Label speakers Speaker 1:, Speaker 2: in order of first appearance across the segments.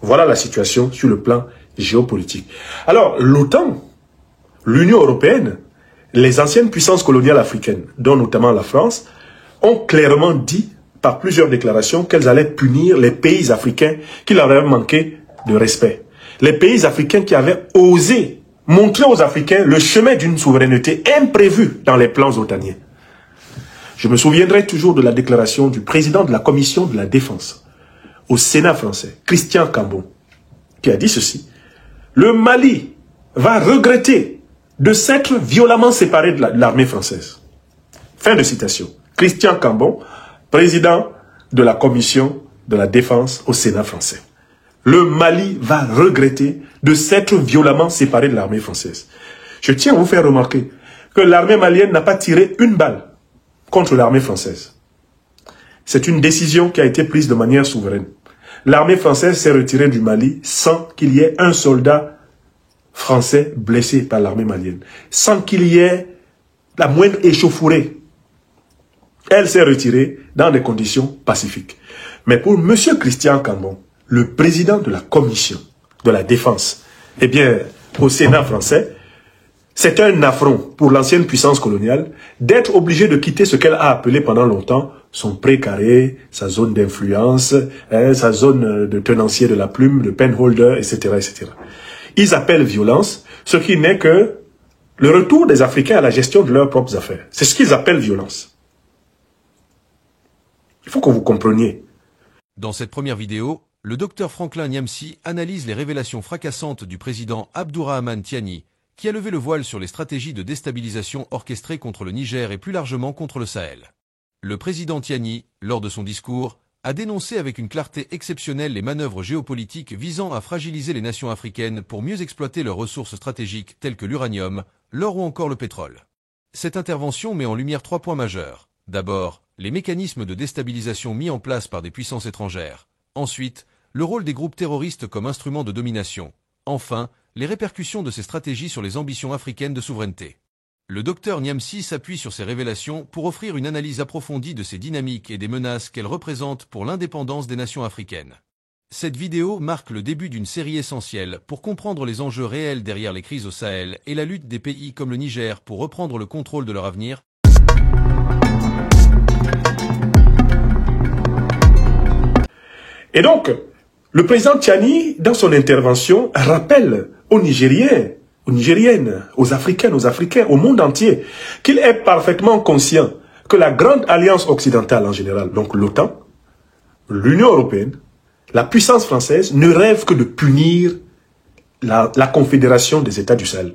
Speaker 1: Voilà la situation sur le plan géopolitique. Alors, l'OTAN, l'Union européenne, les anciennes puissances coloniales africaines, dont notamment la France, ont clairement dit par plusieurs déclarations qu'elles allaient punir les pays africains qui leur avaient manqué de respect. Les pays africains qui avaient osé montrer aux Africains le chemin d'une souveraineté imprévue dans les plans otaniens. Je me souviendrai toujours de la déclaration du président de la Commission de la Défense au Sénat français, Christian Cambon, qui a dit ceci: le Mali va regretter de s'être violemment séparé de l'armée française. Fin de citation. Christian Cambon, président de la Commission de la Défense au Sénat français. Le Mali va regretter de s'être violemment séparé de l'armée française. Je tiens à vous faire remarquer que l'armée malienne n'a pas tiré une balle contre l'armée française. C'est une décision qui a été prise de manière souveraine. L'armée française s'est retirée du Mali sans qu'il y ait un soldat français blessé par l'armée malienne, sans qu'il y ait la moindre échauffourée. Elle s'est retirée dans des conditions pacifiques. Mais pour M. Christian Cambon, le président de la Commission de la Défense, eh bien, au Sénat français, c'est un affront pour l'ancienne puissance coloniale d'être obligé de quitter ce qu'elle a appelé pendant longtemps son précaré, sa zone d'influence, sa zone de tenancier de la plume, de penholder, etc., etc. Ils appellent violence ce qui n'est que le retour des Africains à la gestion de leurs propres affaires. C'est ce qu'ils appellent violence. Il faut que vous compreniez.
Speaker 2: Dans cette première vidéo, le docteur Franklin Nyamsi analyse les révélations fracassantes du président Abdourahmane Tiani, qui a levé le voile sur les stratégies de déstabilisation orchestrées contre le Niger et plus largement contre le Sahel. Le président Tiani, lors de son discours, a dénoncé avec une clarté exceptionnelle les manœuvres géopolitiques visant à fragiliser les nations africaines pour mieux exploiter leurs ressources stratégiques telles que l'uranium, l'or ou encore le pétrole. Cette intervention met en lumière 3 points majeurs. D'abord, les mécanismes de déstabilisation mis en place par des puissances étrangères. Ensuite, le rôle des groupes terroristes comme instrument de domination. Enfin, les répercussions de ces stratégies sur les ambitions africaines de souveraineté. Le docteur Nyamsi s'appuie sur ces révélations pour offrir une analyse approfondie de ces dynamiques et des menaces qu'elles représentent pour l'indépendance des nations africaines. Cette vidéo marque le début d'une série essentielle pour comprendre les enjeux réels derrière les crises au Sahel et la lutte des pays comme le Niger pour reprendre le contrôle de leur avenir.
Speaker 1: Et donc, le président Tiani, dans son intervention, rappelle aux Nigériens, aux Nigériennes, aux Africaines, aux Africains, au monde entier, qu'il est parfaitement conscient que la grande alliance occidentale en général, donc l'OTAN, l'Union européenne, la puissance française, ne rêve que de punir la Confédération des États du Sahel.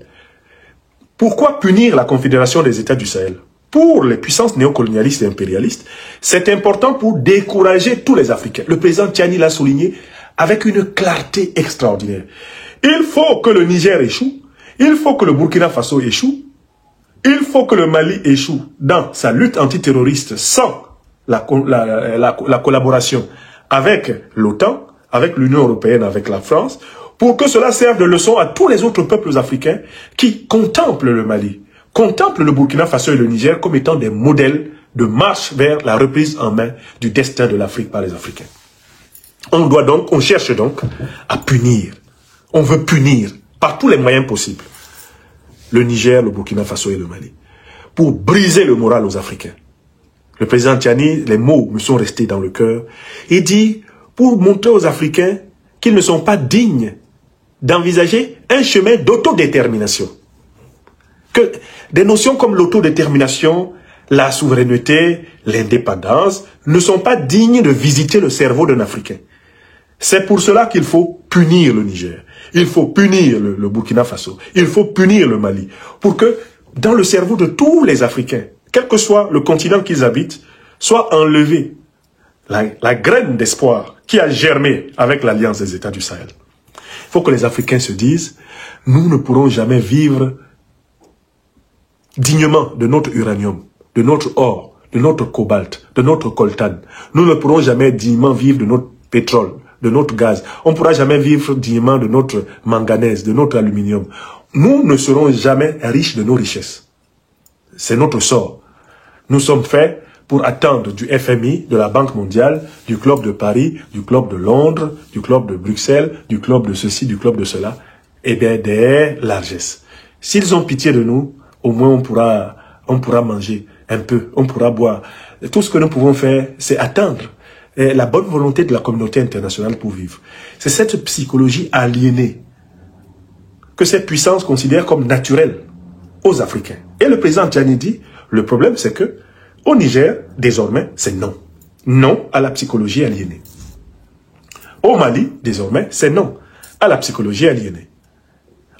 Speaker 1: Pourquoi punir la Confédération des États du Sahel? Pour les puissances néocolonialistes et impérialistes, c'est important pour décourager tous les Africains. Le président Tiani l'a souligné avec une clarté extraordinaire. Il faut que le Niger échoue, il faut que le Burkina Faso échoue, il faut que le Mali échoue dans sa lutte antiterroriste sans la collaboration avec l'OTAN, avec l'Union européenne, avec la France, pour que cela serve de leçon à tous les autres peuples africains qui contemplent le Mali, contemplent le Burkina Faso et le Niger comme étant des modèles de marche vers la reprise en main du destin de l'Afrique par les Africains. On cherche donc à punir. On veut punir par tous les moyens possibles le Niger, le Burkina Faso et le Mali pour briser le moral aux Africains. Le président Tiani, les mots me sont restés dans le cœur. Il dit, pour montrer aux Africains qu'ils ne sont pas dignes d'envisager un chemin d'autodétermination. Que des notions comme l'autodétermination, la souveraineté, l'indépendance ne sont pas dignes de visiter le cerveau d'un Africain. C'est pour cela qu'il faut punir le Niger. Il faut punir le Burkina Faso. Il faut punir le Mali. Pour que, dans le cerveau de tous les Africains, quel que soit le continent qu'ils habitent, soit enlevée la graine d'espoir qui a germé avec l'Alliance des États du Sahel. Il faut que les Africains se disent, nous ne pourrons jamais vivre dignement de notre uranium, de notre or, de notre cobalt, de notre coltan. Nous ne pourrons jamais dignement vivre de notre pétrole, de notre gaz. On ne pourra jamais vivre dignement de notre manganèse, de notre aluminium. Nous ne serons jamais riches de nos richesses. C'est notre sort. Nous sommes faits pour attendre du FMI, de la Banque mondiale, du Club de Paris, du Club de Londres, du Club de Bruxelles, du Club de ceci, du Club de cela, eh bien, des largesses. S'ils ont pitié de nous, au moins on pourra manger un peu, on pourra boire. Tout ce que nous pouvons faire, c'est attendre la bonne volonté de la communauté internationale pour vivre. C'est cette psychologie aliénée que ces puissances considèrent comme naturelle aux Africains. Et le président Tchani dit, le problème c'est que au Niger, désormais, c'est non. Non à la psychologie aliénée. Au Mali, désormais, c'est non à la psychologie aliénée.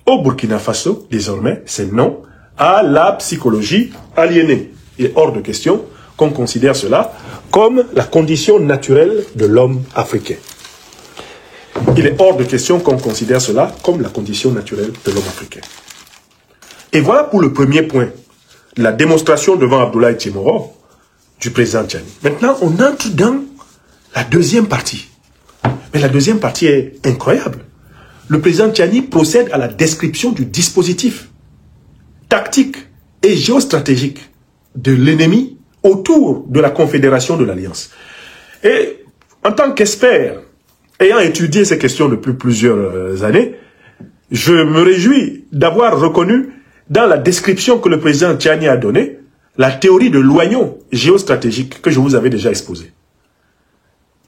Speaker 1: Au Burkina Faso, désormais, c'est non à la psychologie aliénée. Il est hors de question qu'on considère cela comme la condition naturelle de l'homme africain. Il est hors de question qu'on considère cela comme la condition naturelle de l'homme africain. Et voilà pour le premier point, la démonstration devant Abdoulaye Tchimoro du président Tchani. Maintenant, on entre dans la deuxième partie. Mais la deuxième partie est incroyable. Le président Tchani procède à la description du dispositif tactique et géostratégique de l'ennemi autour de la confédération de l'Alliance. Et en tant qu'expert, ayant étudié ces questions depuis plusieurs années, je me réjouis d'avoir reconnu dans la description que le président Tchani a donnée la théorie de l'oignon géostratégique que je vous avais déjà exposée.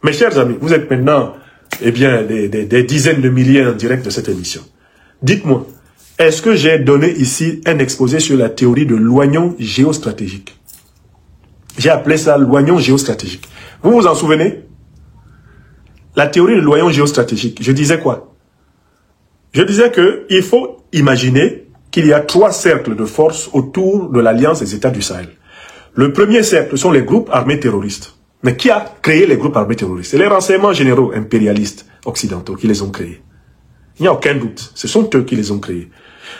Speaker 1: Mes chers amis, vous êtes maintenant des dizaines de milliers en direct de cette émission. Dites-moi, est-ce que j'ai donné ici un exposé sur la théorie de l'oignon géostratégique? J'ai appelé ça l'oignon géostratégique. Vous vous en souvenez? La théorie de l'oignon géostratégique, je disais quoi? Je disais qu'il faut imaginer qu'il y a 3 cercles de force autour de l'Alliance des États du Sahel. Le premier cercle sont les groupes armés terroristes. Mais qui a créé les groupes armés terroristes? C'est les renseignements généraux impérialistes occidentaux qui les ont créés. Il n'y a aucun doute. Ce sont eux qui les ont créés.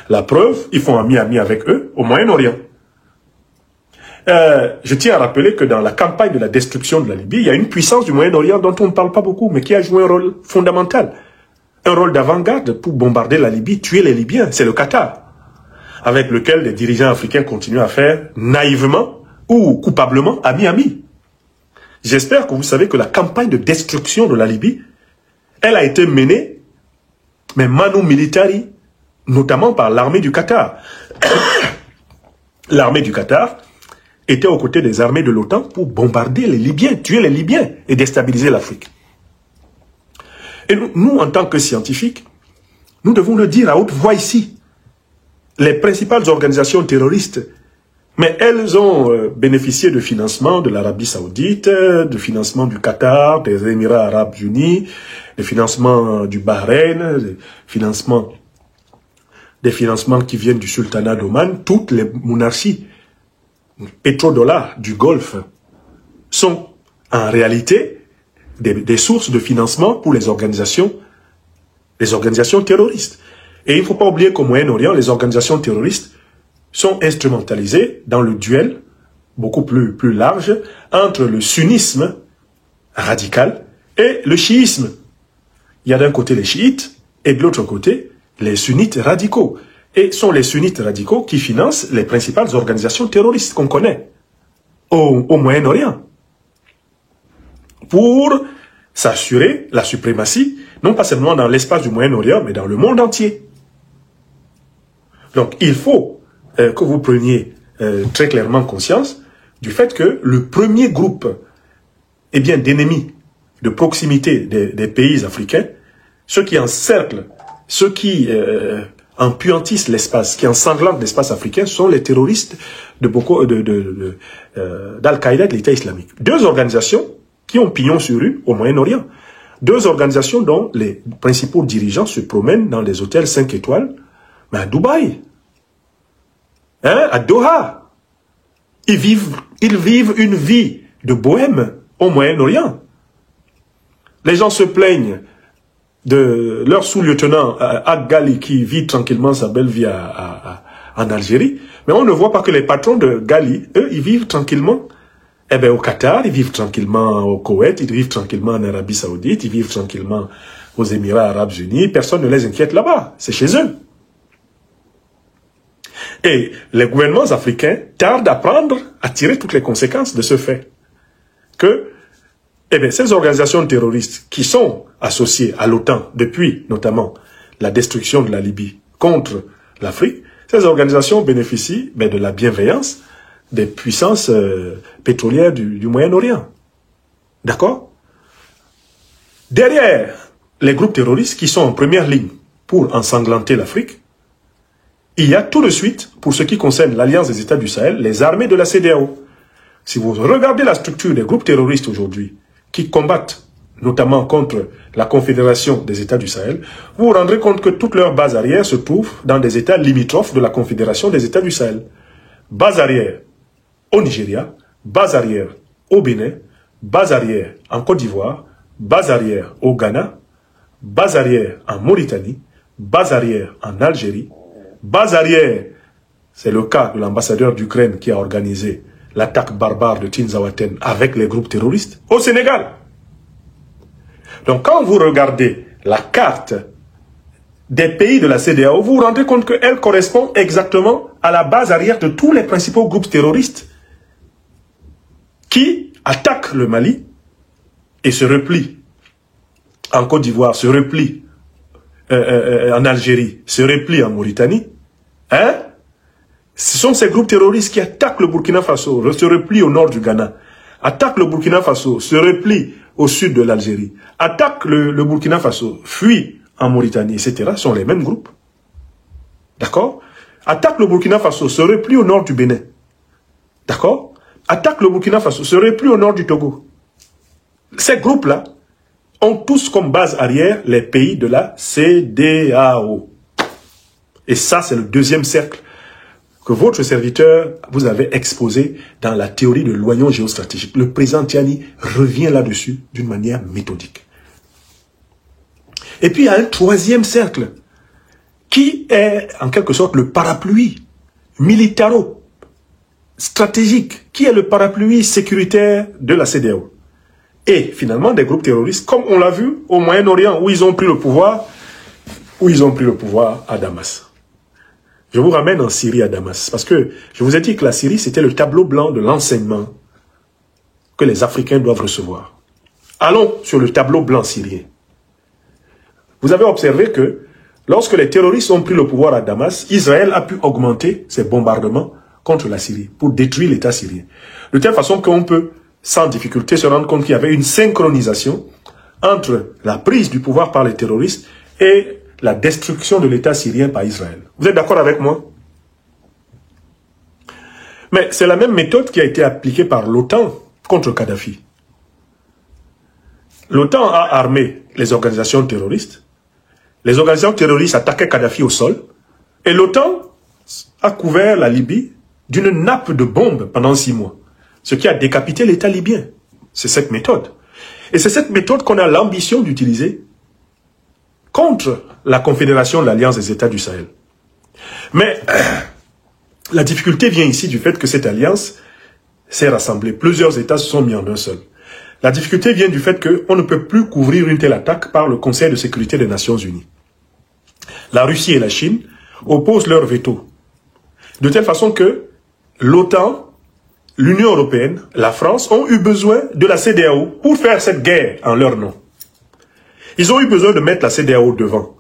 Speaker 1: La preuve, ils font ami-ami avec eux au Moyen-Orient. Je tiens à rappeler que dans la campagne de la destruction de la Libye, il y a une puissance du Moyen-Orient dont on ne parle pas beaucoup, mais qui a joué un rôle fondamental. Un rôle d'avant-garde pour bombarder la Libye, tuer les Libyens. C'est le Qatar, avec lequel les dirigeants africains continuent à faire naïvement ou coupablement ami-ami. J'espère que vous savez que la campagne de destruction de la Libye, elle a été menée, mais manu militari, notamment par l'armée du Qatar. L'armée du Qatar était aux côtés des armées de l'OTAN pour bombarder les Libyens, tuer les Libyens et déstabiliser l'Afrique. Et nous, en tant que scientifiques, nous devons le dire à haute voix ici. Les principales organisations terroristes, mais elles ont bénéficié de financement de l'Arabie Saoudite, de financement du Qatar, des Émirats Arabes Unis, de financement du Bahreïn, des financements qui viennent du Sultanat d'Oman. Toutes les monarchies pétrodollars du Golfe sont en réalité des sources de financement pour les organisations terroristes. Et il ne faut pas oublier qu'au Moyen-Orient, les organisations terroristes sont instrumentalisées dans le duel beaucoup plus large entre le sunnisme radical et le chiisme. Il y a d'un côté les chiites et de l'autre côté les sunnites radicaux. Et sont les sunnites radicaux qui financent les principales organisations terroristes qu'on connaît au Moyen-Orient, pour s'assurer la suprématie, non pas seulement dans l'espace du Moyen-Orient, mais dans le monde entier. Donc il faut que vous preniez très clairement conscience du fait que le premier groupe d'ennemis de proximité des pays africains, ceux qui encerclent, ceux qui empuantissent l'espace, qui ensanglantent l'espace africain, sont les terroristes d'Al-Qaïda et de l'État islamique. 2 organisations qui ont pignon sur rue au Moyen-Orient. 2 organisations dont les principaux dirigeants se promènent dans les hôtels 5 étoiles, mais à Dubaï, à Doha. Ils vivent une vie de bohème au Moyen-Orient. Les gens se plaignent de leur sous-lieutenant Ghali qui vit tranquillement sa belle vie en Algérie, mais on ne voit pas que les patrons de Ghali, eux, ils vivent tranquillement au Qatar, ils vivent tranquillement au Koweït, ils vivent tranquillement en Arabie Saoudite, ils vivent tranquillement aux Émirats Arabes Unis, personne ne les inquiète là-bas, c'est chez eux. Et les gouvernements africains tardent à tirer toutes les conséquences de ce fait. Que ces organisations terroristes qui sont associées à l'OTAN depuis notamment la destruction de la Libye contre l'Afrique, ces organisations bénéficient de la bienveillance des puissances pétrolières du Moyen-Orient. D'accord? Derrière les groupes terroristes qui sont en première ligne pour ensanglanter l'Afrique, il y a tout de suite, pour ce qui concerne l'Alliance des États du Sahel, les armées de la CEDEAO. Si vous regardez la structure des groupes terroristes aujourd'hui, qui combattent notamment contre la Confédération des États du Sahel, vous vous rendrez compte que toute leur base arrière se trouve dans des États limitrophes de la Confédération des États du Sahel. Base arrière au Nigeria, base arrière au Bénin, base arrière en Côte d'Ivoire, base arrière au Ghana, base arrière en Mauritanie, base arrière en Algérie, base arrière, c'est le cas de l'ambassadeur d'Ukraine qui a organisé l'attaque barbare de Tinzaouaten avec les groupes terroristes au Sénégal. Donc quand vous regardez la carte des pays de la CEDEAO, vous vous rendez compte qu'elle correspond exactement à la base arrière de tous les principaux groupes terroristes qui attaquent le Mali et se replient en Côte d'Ivoire, se replient en Algérie, se replient en Mauritanie. Hein? Ce sont ces groupes terroristes qui attaquent le Burkina Faso, se replient au nord du Ghana, attaquent le Burkina Faso, se replient au sud de l'Algérie, attaquent le Burkina Faso, fuient en Mauritanie, etc. Ce sont les mêmes groupes. D'accord? Attaquent le Burkina Faso, se replient au nord du Bénin. D'accord? Attaquent le Burkina Faso, se replient au nord du Togo. Ces groupes-là ont tous comme base arrière les pays de la CEDEAO. Et ça, c'est le deuxième cercle que votre serviteur vous avait exposé dans la théorie de l'oignon géostratégique. Le président Tiani revient là-dessus d'une manière méthodique. Et puis, il y a un troisième cercle qui est en quelque sorte le parapluie militaro-stratégique, qui est le parapluie sécuritaire de la CEDEAO. Et finalement, des groupes terroristes, comme on l'a vu au Moyen-Orient, où ils ont pris le pouvoir à Damas. Je vous ramène en Syrie à Damas, parce que je vous ai dit que la Syrie, c'était le tableau blanc de l'enseignement que les Africains doivent recevoir. Allons sur le tableau blanc syrien. Vous avez observé que lorsque les terroristes ont pris le pouvoir à Damas, Israël a pu augmenter ses bombardements contre la Syrie pour détruire l'État syrien. De telle façon qu'on peut, sans difficulté, se rendre compte qu'il y avait une synchronisation entre la prise du pouvoir par les terroristes et la destruction de l'État syrien par Israël. Vous êtes d'accord avec moi? Mais c'est la même méthode qui a été appliquée par l'OTAN contre Kadhafi. L'OTAN a armé les organisations terroristes. Les organisations terroristes attaquaient Kadhafi au sol. Et l'OTAN a couvert la Libye d'une nappe de bombes pendant 6 mois. Ce qui a décapité l'État libyen. C'est cette méthode. Et c'est cette méthode qu'on a l'ambition d'utiliser contre la Confédération de l'Alliance des États du Sahel. Mais la difficulté vient ici du fait que cette alliance s'est rassemblée. Plusieurs États se sont mis en un seul. La difficulté vient du fait qu'on ne peut plus couvrir une telle attaque par le Conseil de sécurité des Nations Unies. La Russie et la Chine opposent leur veto. De telle façon que l'OTAN, l'Union européenne, la France ont eu besoin de la CEDEAO pour faire cette guerre en leur nom. Ils ont eu besoin de mettre la CEDEAO devant.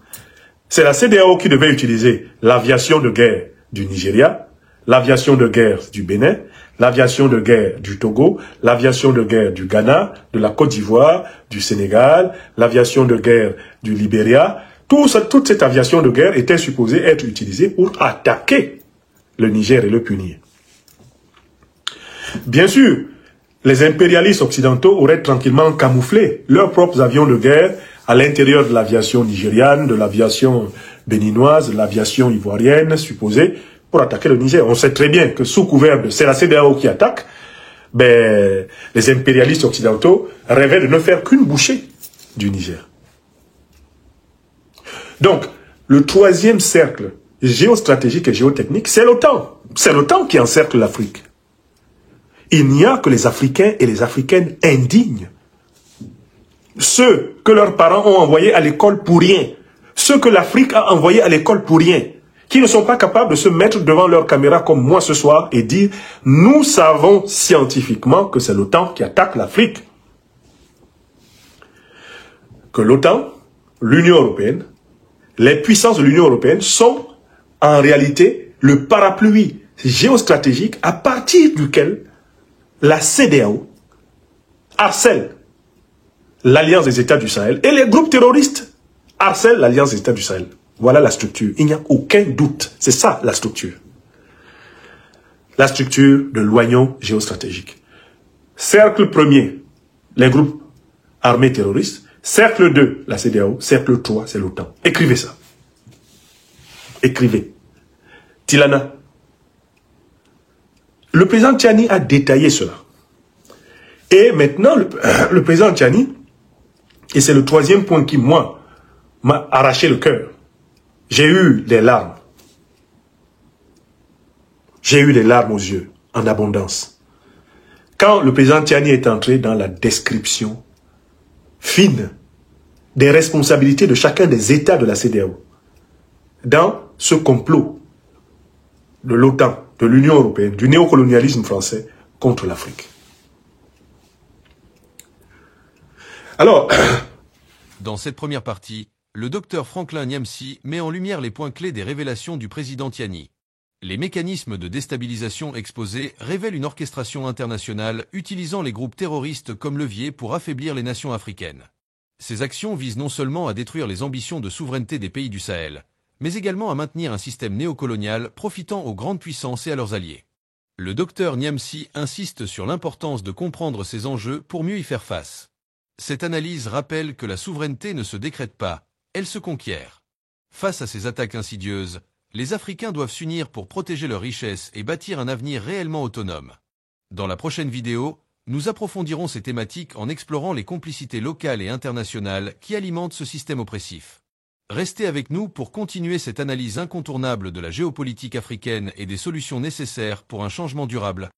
Speaker 1: C'est la CEDEAO qui devait utiliser l'aviation de guerre du Nigeria, l'aviation de guerre du Bénin, l'aviation de guerre du Togo, l'aviation de guerre du Ghana, de la Côte d'Ivoire, du Sénégal, l'aviation de guerre du Libéria. Toute cette aviation de guerre était supposée être utilisée pour attaquer le Niger et le punir. Bien sûr, les impérialistes occidentaux auraient tranquillement camouflé leurs propres avions de guerre à l'intérieur de l'aviation nigériane, de l'aviation béninoise, de l'aviation ivoirienne, supposée, pour attaquer le Niger. On sait très bien que sous couvert de c'est la CEDEAO qui attaque, les impérialistes occidentaux rêvaient de ne faire qu'une bouchée du Niger. Donc, le troisième cercle géostratégique et géotechnique, c'est l'OTAN. C'est l'OTAN qui encercle l'Afrique. Il n'y a que les Africains et les Africaines indignes. Ceux que leurs parents ont envoyés à l'école pour rien. Ceux que l'Afrique a envoyés à l'école pour rien. qui ne sont pas capables de se mettre devant leur caméra comme moi ce soir et dire « Nous savons scientifiquement que c'est l'OTAN qui attaque l'Afrique. » Que l'OTAN, l'Union européenne, les puissances de l'Union européenne sont en réalité le parapluie géostratégique à partir duquel la CEDEAO harcèle l'Alliance des États du Sahel et les groupes terroristes harcèlent l'Alliance des États du Sahel. Voilà la structure. Il n'y a aucun doute. C'est ça la structure. La structure de l'oignon géostratégique. Cercle premier, les groupes armés terroristes. Cercle 2, la CEDEAO. Cercle 3, c'est l'OTAN. Écrivez ça. Écrivez. Tilana. Le président Tchani a détaillé cela. Et maintenant, le président Tchani, et c'est le troisième point qui, moi, m'a arraché le cœur. J'ai eu des larmes. J'ai eu des larmes aux yeux, en abondance. Quand le président Tchani est entré dans la description fine des responsabilités de chacun des États de la CEDEAO, dans ce complot de l'OTAN, de l'Union européenne, du néocolonialisme français contre l'Afrique. Alors,
Speaker 2: dans cette première partie, le docteur Franklin Nyamsi met en lumière les points clés des révélations du président Tchani. Les mécanismes de déstabilisation exposés révèlent une orchestration internationale utilisant les groupes terroristes comme levier pour affaiblir les nations africaines. Ces actions visent non seulement à détruire les ambitions de souveraineté des pays du Sahel, mais également à maintenir un système néocolonial profitant aux grandes puissances et à leurs alliés. Le docteur Nyamsi insiste sur l'importance de comprendre ces enjeux pour mieux y faire face. Cette analyse rappelle que la souveraineté ne se décrète pas, elle se conquiert. Face à ces attaques insidieuses, les Africains doivent s'unir pour protéger leurs richesses et bâtir un avenir réellement autonome. Dans la prochaine vidéo, nous approfondirons ces thématiques en explorant les complicités locales et internationales qui alimentent ce système oppressif. Restez avec nous pour continuer cette analyse incontournable de la géopolitique africaine et des solutions nécessaires pour un changement durable.